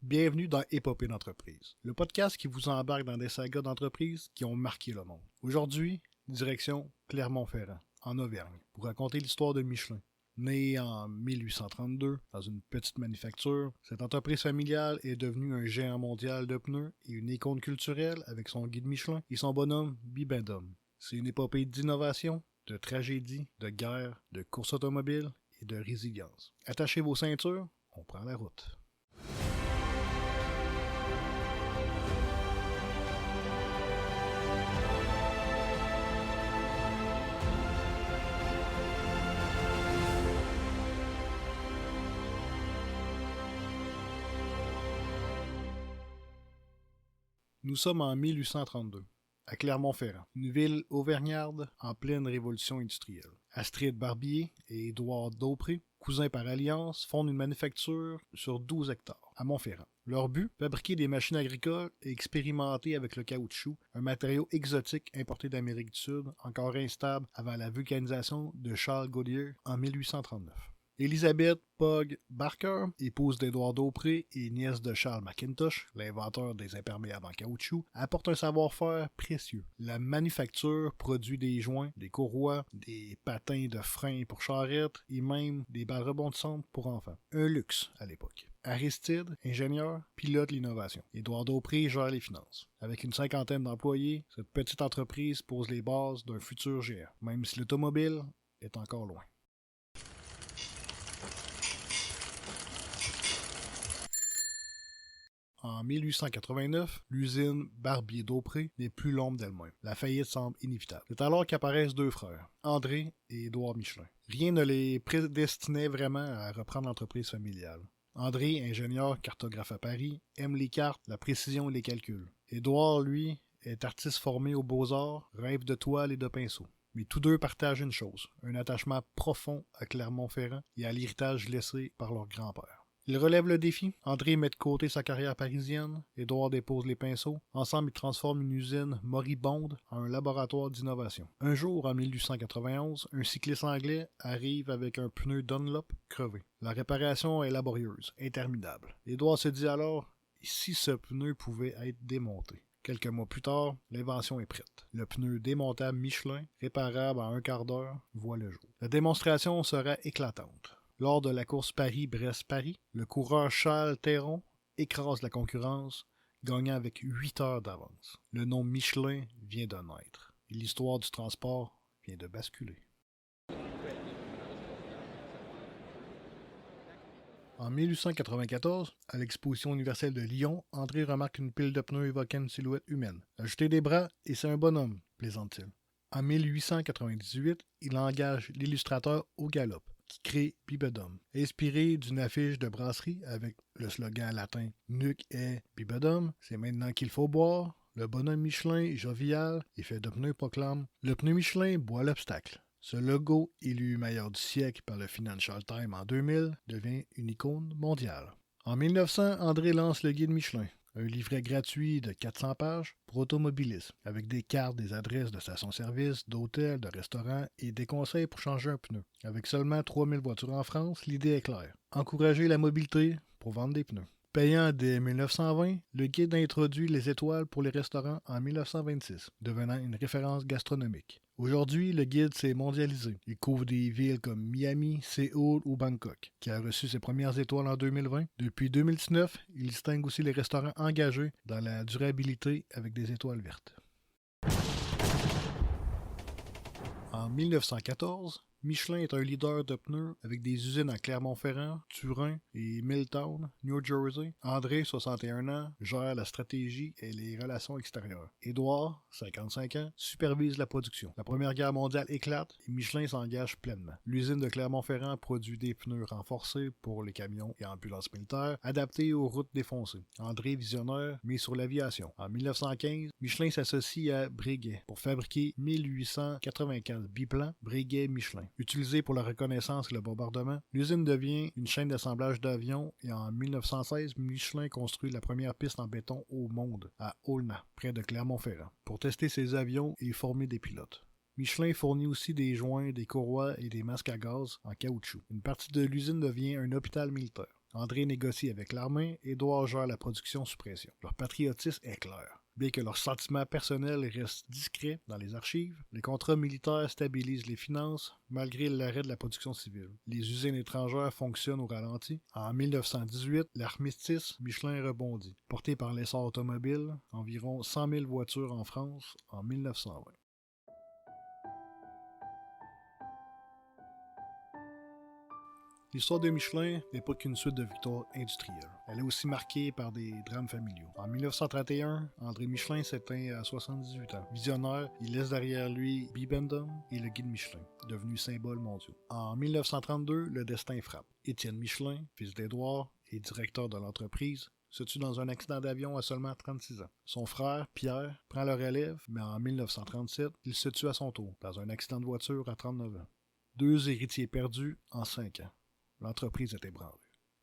Bienvenue dans Épopée d'entreprise, le podcast qui vous embarque dans des sagas d'entreprises qui ont marqué le monde. Aujourd'hui, direction Clermont-Ferrand, en Auvergne, pour raconter l'histoire de Michelin. Né en 1832 dans une petite manufacture, cette entreprise familiale est devenue un géant mondial de pneus et une icône culturelle avec son guide Michelin et son bonhomme Bibendum. C'est une épopée d'innovation, de tragédie, de guerre, de course automobile et de résilience. Attachez vos ceintures, on prend la route. Nous sommes en 1832, à Clermont-Ferrand, une ville auvergnarde en pleine révolution industrielle. Astrid Barbier et Édouard Daupré, cousins par alliance, fondent une manufacture sur 12 hectares, à Montferrand. Leur but, fabriquer des machines agricoles et expérimenter avec le caoutchouc, un matériau exotique importé d'Amérique du Sud, encore instable avant la vulcanisation de Charles Goodyear en 1839. Elizabeth Pogge Barker, épouse d'Édouard Daupré et nièce de Charles McIntosh, l'inventeur des imperméables en caoutchouc, apporte un savoir-faire précieux. La manufacture produit des joints, des courroies, des patins de frein pour charrettes et même des balles rebondissantes pour enfants. Un luxe à l'époque. Aristide, ingénieur, pilote l'innovation. Édouard Daupré gère les finances. Avec une cinquantaine d'employés, cette petite entreprise pose les bases d'un futur géant, même si l'automobile est encore loin. En 1889, l'usine Barbier-Daupré n'est plus l'ombre d'elle-même. La faillite semble inévitable. C'est alors qu'apparaissent deux frères, André et Édouard Michelin. Rien ne les prédestinait vraiment à reprendre l'entreprise familiale. André, ingénieur cartographe à Paris, aime les cartes, la précision et les calculs. Édouard, lui, est artiste formé aux beaux-arts, rêve de toile et de pinceau. Mais tous deux partagent une chose, un attachement profond à Clermont-Ferrand et à l'héritage laissé par leur grand-père. Ils relèvent le défi. André met de côté sa carrière parisienne. Édouard dépose les pinceaux. Ensemble, ils transforment une usine moribonde en un laboratoire d'innovation. Un jour, en 1891, un cycliste anglais arrive avec un pneu Dunlop crevé. La réparation est laborieuse, interminable. Édouard se dit alors, si ce pneu pouvait être démonté. Quelques mois plus tard, l'invention est prête. Le pneu démontable Michelin, réparable en un quart d'heure, voit le jour. La démonstration sera éclatante. Lors de la course Paris-Brest-Paris, le coureur Charles Théron écrase la concurrence, gagnant avec 8 heures d'avance. Le nom Michelin vient de naître et l'histoire du transport vient de basculer. En 1894, à l'exposition universelle de Lyon, André remarque une pile de pneus évoquant une silhouette humaine. Ajoutez des bras et c'est un bonhomme, plaisante-t-il. En 1898, il engage l'illustrateur Au Galop, qui crée Bibendum, inspiré d'une affiche de brasserie avec le slogan latin Nuc est Bibendum, c'est maintenant qu'il faut boire. Le bonhomme Michelin est jovial et fait de pneus proclame le pneu Michelin boit l'obstacle. Ce logo, élu meilleur du siècle par le Financial Times en 2000, devient une icône mondiale. En 1900, André lance le guide Michelin, un livret gratuit de 400 pages pour automobilistes, avec des cartes, des adresses de stations-service, d'hôtels, de restaurants et des conseils pour changer un pneu. Avec seulement 3000 voitures en France, l'idée est claire. Encourager la mobilité pour vendre des pneus. Payant dès 1920, le guide introduit les étoiles pour les restaurants en 1926, devenant une référence gastronomique. Aujourd'hui, le guide s'est mondialisé. Il couvre des villes comme Miami, Séoul ou Bangkok, qui a reçu ses premières étoiles en 2020. Depuis 2019, il distingue aussi les restaurants engagés dans la durabilité avec des étoiles vertes. En 1914, Michelin est un leader de pneus avec des usines à Clermont-Ferrand, Turin et Milltown, New Jersey. André, 61 ans, gère la stratégie et les relations extérieures. Édouard, 55 ans, supervise la production. La Première Guerre mondiale éclate et Michelin s'engage pleinement. L'usine de Clermont-Ferrand produit des pneus renforcés pour les camions et ambulances militaires, adaptés aux routes défoncées. André, visionnaire, met sur l'aviation. En 1915, Michelin s'associe à Breguet pour fabriquer 1884 biplans Breguet-Michelin. Utilisée pour la reconnaissance et le bombardement, l'usine devient une chaîne d'assemblage d'avions et en 1916, Michelin construit la première piste en béton au monde, à Aulnat, près de Clermont-Ferrand, pour tester ses avions et former des pilotes. Michelin fournit aussi des joints, des courroies et des masques à gaz en caoutchouc. Une partie de l'usine devient un hôpital militaire. André négocie avec l'armée, Édouard gère la production sous pression. Leur patriotisme est clair. Bien que leurs sentiments personnels restent discrets dans les archives, les contrats militaires stabilisent les finances malgré l'arrêt de la production civile. Les usines étrangères fonctionnent au ralenti. En 1918, l'armistice Michelin rebondit. Porté par l'essor automobile, environ 100 000 voitures en France en 1920. L'histoire de Michelin n'est pas qu'une suite de victoires industrielles. Elle est aussi marquée par des drames familiaux. En 1931, André Michelin s'éteint à 78 ans. Visionnaire, il laisse derrière lui Bibendum et le guide Michelin, devenus symboles mondiaux. En 1932, le destin frappe. Étienne Michelin, fils d'Édouard et directeur de l'entreprise, se tue dans un accident d'avion à seulement 36 ans. Son frère, Pierre, prend le relève, mais en 1937, il se tue à son tour, dans un accident de voiture à 39 ans. 2 héritiers perdus en 5 ans. L'entreprise est ébranlée.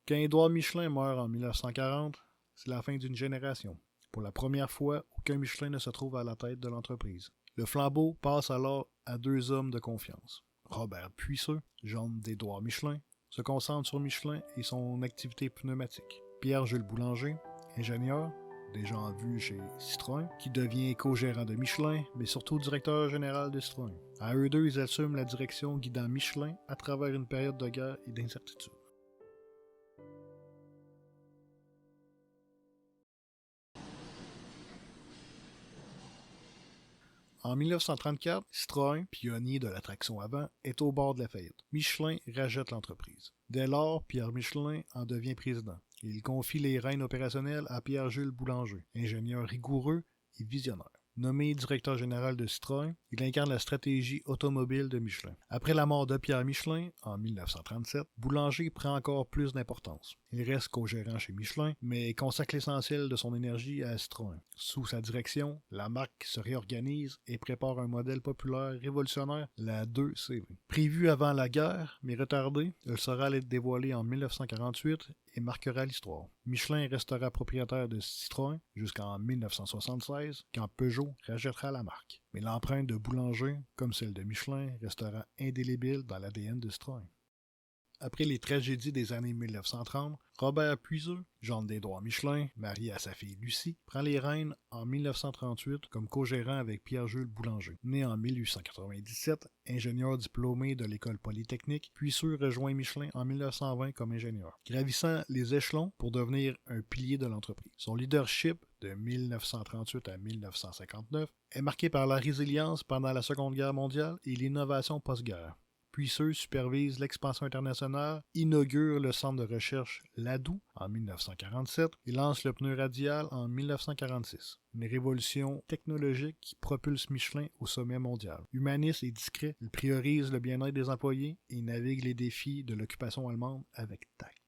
Quand Édouard Michelin meurt en 1940, c'est la fin d'une génération. Pour la première fois, aucun Michelin ne se trouve à la tête de l'entreprise. Le flambeau passe alors à 2 hommes de confiance. Robert Puisseux, gendre d'Édouard Michelin, se concentre sur Michelin et son activité pneumatique. Pierre-Jules Boulanger, ingénieur, déjà en vue chez Citroën, qui devient co-gérant de Michelin, mais surtout directeur général de Citroën. À eux deux, ils assument la direction guidant Michelin à travers une période de guerre et d'incertitude. En 1934, Citroën, pionnier de la traction avant, est au bord de la faillite. Michelin rachète l'entreprise. Dès lors, Pierre Michelin en devient président. Il confie les rênes opérationnelles à Pierre-Jules Boulanger, ingénieur rigoureux et visionnaire. Nommé directeur général de Citroën, il incarne la stratégie automobile de Michelin. Après la mort de Pierre Michelin, en 1937, Boulanger prend encore plus d'importance. Il reste co-gérant chez Michelin, mais consacre l'essentiel de son énergie à Citroën. Sous sa direction, la marque se réorganise et prépare un modèle populaire révolutionnaire, la 2CV. Prévu avant la guerre, mais retardé, elle sera dévoilée en 1948 et marquera l'histoire. Michelin restera propriétaire de Citroën jusqu'en 1976, quand Peugeot rachètera la marque. Mais l'empreinte de Boulanger, comme celle de Michelin, restera indélébile dans l'ADN de Citroën. Après les tragédies des années 1930, Robert Puisseux, gendre d'Édouard Michelin, marié à sa fille Lucie, prend les rênes en 1938 comme co-gérant avec Pierre-Jules Boulanger. Né en 1897, ingénieur diplômé de l'école polytechnique, Puisseux rejoint Michelin en 1920 comme ingénieur, gravissant les échelons pour devenir un pilier de l'entreprise. Son leadership de 1938 à 1959 est marqué par la résilience pendant la Seconde Guerre mondiale et l'innovation post-guerre. Puisseux supervise l'expansion internationale, inaugure le centre de recherche Ladoux en 1947 et lance le pneu radial en 1946. Une révolution technologique qui propulse Michelin au sommet mondial. Humaniste et discret, il priorise le bien-être des employés et navigue les défis de l'occupation allemande avec tact.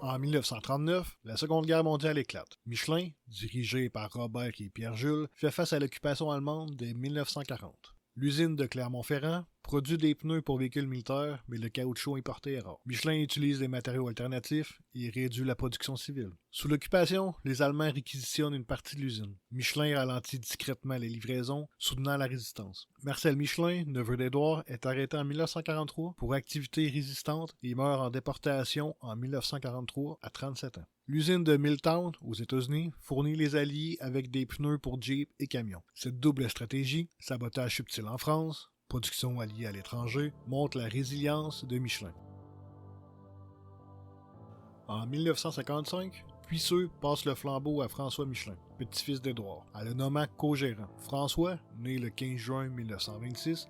En 1939, la Seconde Guerre mondiale éclate. Michelin, dirigé par Robert et Pierre-Jules, fait face à l'occupation allemande dès 1940. L'usine de Clermont-Ferrand produit des pneus pour véhicules militaires, mais le caoutchouc importé est rare. Michelin utilise des matériaux alternatifs et réduit la production civile. Sous l'occupation, les Allemands réquisitionnent une partie de l'usine. Michelin ralentit discrètement les livraisons, soutenant la résistance. Marcel Michelin, neveu d'Édouard, est arrêté en 1943 pour activité résistante et meurt en déportation en 1943 à 37 ans. L'usine de Milltown, aux États-Unis, fournit les Alliés avec des pneus pour Jeep et camions. Cette double stratégie, sabotage subtil en France, production alliée à l'étranger, montre la résilience de Michelin. En 1955, Puisseux passe le flambeau à François Michelin, petit-fils d'Édouard, en le nommant co-gérant. François, né le 15 juin 1926,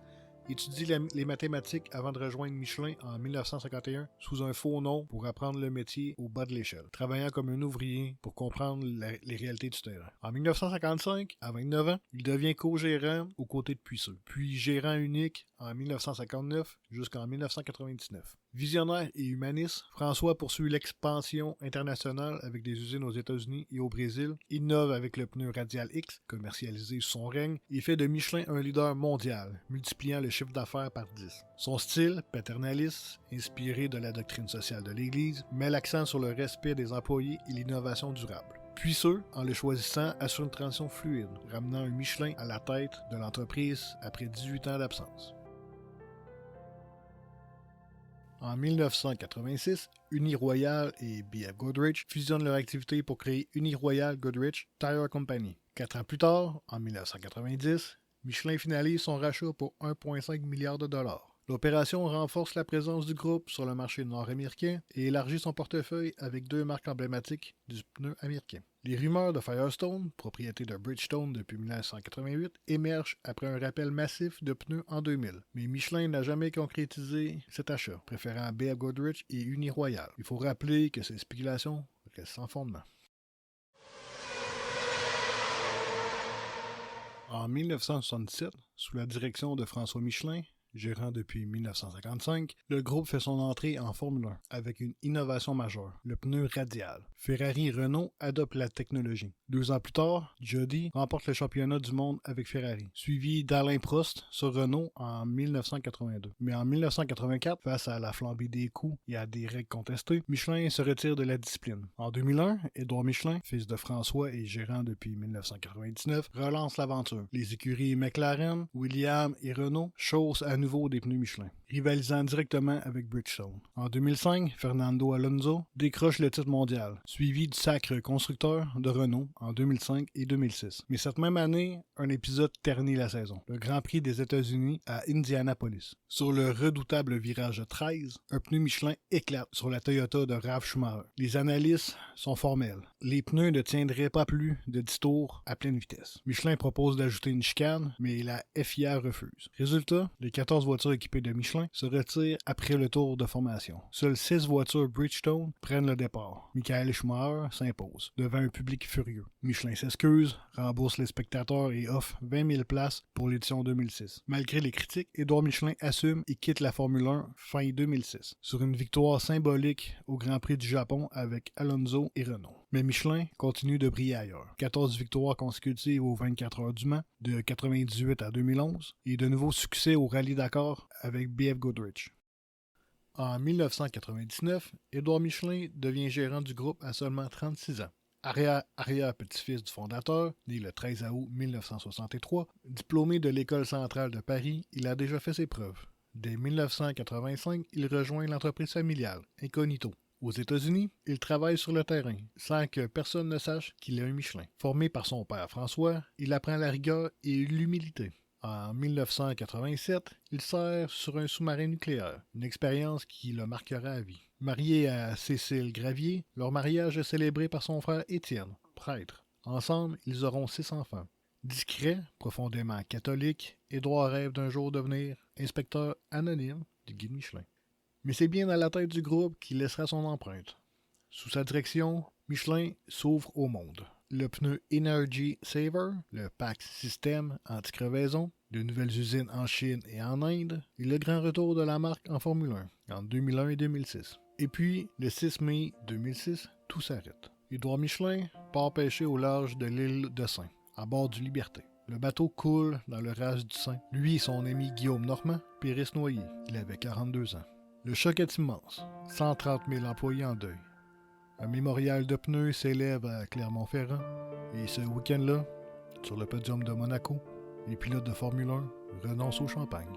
étudie les mathématiques avant de rejoindre Michelin en 1951 sous un faux nom pour apprendre le métier au bas de l'échelle, travaillant comme un ouvrier pour comprendre les réalités du terrain. En 1955, à 29 ans, il devient co-gérant aux côtés de Puisseux, puis gérant unique en 1959 jusqu'en 1999. Visionnaire et humaniste, François poursuit l'expansion internationale avec des usines aux États-Unis et au Brésil, innove avec le pneu Radial X, commercialisé sous son règne, et fait de Michelin un leader mondial, multipliant le chiffre d'affaires par 10. Son style, paternaliste, inspiré de la doctrine sociale de l'Église, met l'accent sur le respect des employés et l'innovation durable. Puis ceux, en le choisissant, assurent une transition fluide, ramenant un Michelin à la tête de l'entreprise après 18 ans d'absence. En 1986, Uniroyal et B.F. Goodrich fusionnent leur activité pour créer Uniroyal Goodrich Tire Company. 4 ans plus tard, en 1990, Michelin finalise son rachat pour 1,5 milliard de dollars. L'opération renforce la présence du groupe sur le marché nord-américain et élargit son portefeuille avec 2 marques emblématiques du pneu américain. Les rumeurs de Firestone, propriété de Bridgestone depuis 1988, émergent après un rappel massif de pneus en 2000. Mais Michelin n'a jamais concrétisé cet achat, préférant B.F. Goodrich et Uniroyal. Il faut rappeler que ces spéculations restent sans fondement. En 1977, sous la direction de François Michelin, gérant depuis 1955, le groupe fait son entrée en Formule 1 avec une innovation majeure, le pneu radial. Ferrari et Renault adoptent la technologie. 2 ans plus tard, Jody remporte le championnat du monde avec Ferrari, suivi d'Alain Prost sur Renault en 1982. Mais en 1984, face à la flambée des coûts et à des règles contestées, Michelin se retire de la discipline. En 2001, Édouard Michelin, fils de François et gérant depuis 1999, relance l'aventure. Les écuries McLaren, Williams et Renault chaussent à nouveau des pneus Michelin, rivalisant directement avec Bridgestone. En 2005, Fernando Alonso décroche le titre mondial, suivi du sacre constructeur de Renault en 2005 et 2006. Mais cette même année, un épisode ternit la saison, le Grand Prix des États-Unis à Indianapolis. Sur le redoutable virage 13, un pneu Michelin éclate sur la Toyota de Ralf Schumacher. Les analyses sont formelles. Les pneus ne tiendraient pas plus de 10 tours à pleine vitesse. Michelin propose d'ajouter une chicane, mais la FIA refuse. Résultat, les 14 voitures équipées de Michelin se retirent après le tour de formation. Seules 6 voitures Bridgestone prennent le départ. Michael Schumacher s'impose, devant un public furieux. Michelin s'excuse, rembourse les spectateurs et offre 20 000 places pour l'édition 2006. Malgré les critiques, Édouard Michelin assume et quitte la Formule 1 fin 2006, sur une victoire symbolique au Grand Prix du Japon avec Alonso et Renault. Mais Michelin continue de briller ailleurs. 14 victoires consécutives aux 24 heures du Mans, de 1998 à 2011, et de nouveaux succès au Rallye Dakar avec B.F. Goodrich. En 1999, Édouard Michelin devient gérant du groupe à seulement 36 ans. Arrière-petit-fils du fondateur, né le 13 août 1963, diplômé de l'École centrale de Paris, il a déjà fait ses preuves. Dès 1985, il rejoint l'entreprise familiale, Incognito. Aux États-Unis, il travaille sur le terrain, sans que personne ne sache qu'il est un Michelin. Formé par son père François, il apprend la rigueur et l'humilité. En 1987, il sert sur un sous-marin nucléaire, une expérience qui le marquera à vie. Marié à Cécile Gravier, leur mariage est célébré par son frère Étienne, prêtre. Ensemble, ils auront 6 enfants. Discret, profondément catholique, Édouard rêve d'un jour devenir inspecteur anonyme du guide Michelin. Mais c'est bien à la tête du groupe qu'il laissera son empreinte. Sous sa direction, Michelin s'ouvre au monde. Le pneu Energy Saver, le PAX System anti-crevaison, de nouvelles usines en Chine et en Inde, et le grand retour de la marque en Formule 1 en 2001 et 2006. Et puis, le 6 mai 2006, tout s'arrête. Édouard Michelin part pêcher au large de l'île de Saint, à bord du Liberté. Le bateau coule dans le rage du Saint. Lui et son ami Guillaume Normand périssent noyés. Il avait 42 ans. Le choc est immense. 130 000 employés en deuil. Un mémorial de pneus s'élève à Clermont-Ferrand. Et ce week-end-là, sur le podium de Monaco, les pilotes de Formule 1 renoncent au champagne.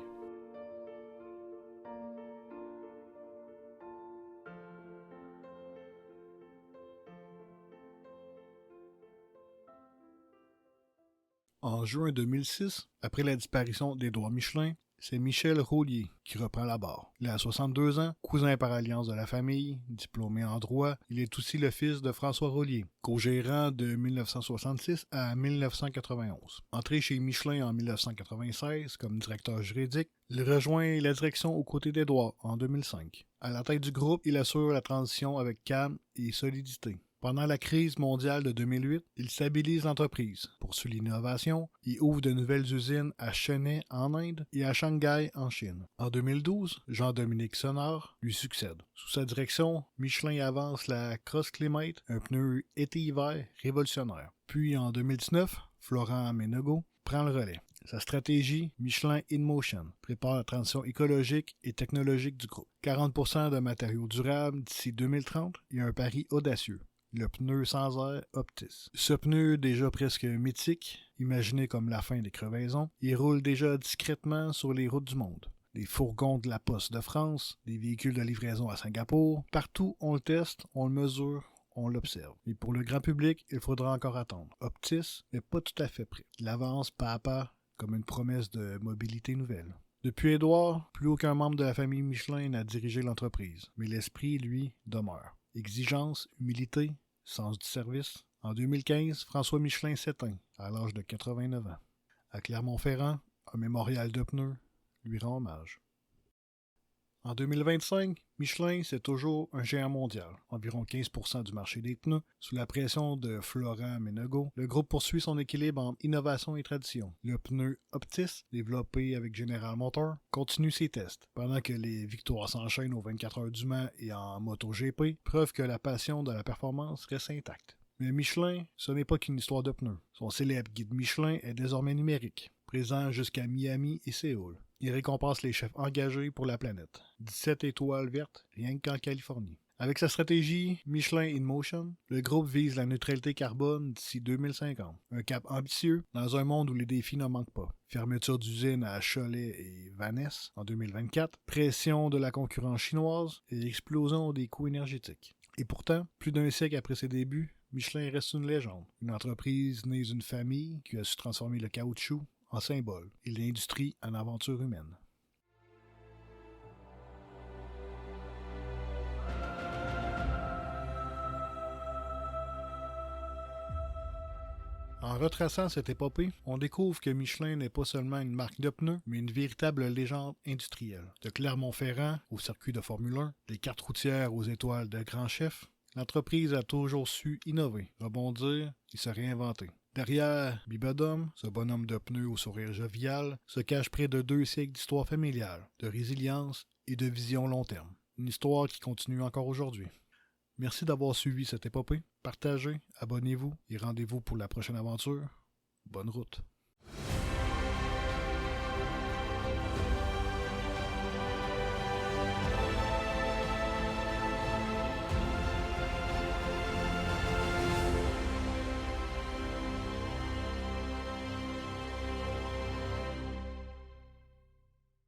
En juin 2006, après la disparition d'Édouard Michelin, c'est Michel Rollier qui reprend la barre. Il a 62 ans, cousin par alliance de la famille, diplômé en droit. Il est aussi le fils de François Rollier, co-gérant de 1966 à 1991. Entré chez Michelin en 1996 comme directeur juridique, il rejoint la direction aux côtés d'Édouard en 2005. À la tête du groupe, il assure la transition avec calme et solidité. Pendant la crise mondiale de 2008, il stabilise l'entreprise, poursuit l'innovation et ouvre de nouvelles usines à Chennai en Inde et à Shanghai en Chine. En 2012, Jean-Dominique Senard lui succède. Sous sa direction, Michelin avance la Cross Climate, un pneu été-hiver révolutionnaire. Puis en 2019, Florent Ménegaud prend le relais. Sa stratégie, Michelin InMotion, prépare la transition écologique et technologique du groupe. 40% de matériaux durables d'ici 2030 et un pari audacieux. le pneu sans air Optis. Ce pneu, déjà presque mythique, imaginé comme la fin des crevaisons, il roule déjà discrètement sur les routes du monde. Des fourgons de la Poste de France, des véhicules de livraison à Singapour, partout on le teste, on le mesure, on l'observe. Mais pour le grand public, il faudra encore attendre. Optis n'est pas tout à fait prêt. Il avance pas à pas, comme une promesse de mobilité nouvelle. Depuis Édouard, plus aucun membre de la famille Michelin n'a dirigé l'entreprise, mais l'esprit, lui, demeure. Exigence, humilité, sens du service. En 2015, François Michelin s'éteint, à l'âge de 89 ans. À Clermont-Ferrand, un mémorial de pneus lui rend hommage. En 2025, Michelin, c'est toujours un géant mondial, environ 15% du marché des pneus. Sous la pression de Florent Menegaux, le groupe poursuit son équilibre entre innovation et tradition. Le pneu Optis, développé avec General Motors, continue ses tests, pendant que les victoires s'enchaînent aux 24 heures du Mans et en MotoGP, preuve que la passion de la performance reste intacte. Mais Michelin, ce n'est pas qu'une histoire de pneus. Son célèbre guide Michelin est désormais numérique, présent jusqu'à Miami et Séoul. Il récompense les chefs engagés pour la planète. 17 étoiles vertes, rien qu'en Californie. Avec sa stratégie Michelin in Motion, le groupe vise la neutralité carbone d'ici 2050. Un cap ambitieux dans un monde où les défis ne manquent pas. Fermeture d'usines à Cholet et Vannes en 2024, pression de la concurrence chinoise et explosion des coûts énergétiques. Et pourtant, plus d'un siècle après ses débuts, Michelin reste une légende. Une entreprise née d'une famille qui a su transformer le caoutchouc en symbole et l'industrie en aventure humaine. En retraçant cette épopée, on découvre que Michelin n'est pas seulement une marque de pneus, mais une véritable légende industrielle. De Clermont-Ferrand au circuit de Formule 1, des cartes routières aux étoiles de grands chefs, l'entreprise a toujours su innover, rebondir et se réinventer. Derrière Bibodome, ce bonhomme de pneus au sourire jovial, se cache près de 2 siècles d'histoire familiale, de résilience et de vision long terme. Une histoire qui continue encore aujourd'hui. Merci d'avoir suivi cette épopée. Partagez, abonnez-vous et rendez-vous pour la prochaine aventure. Bonne route.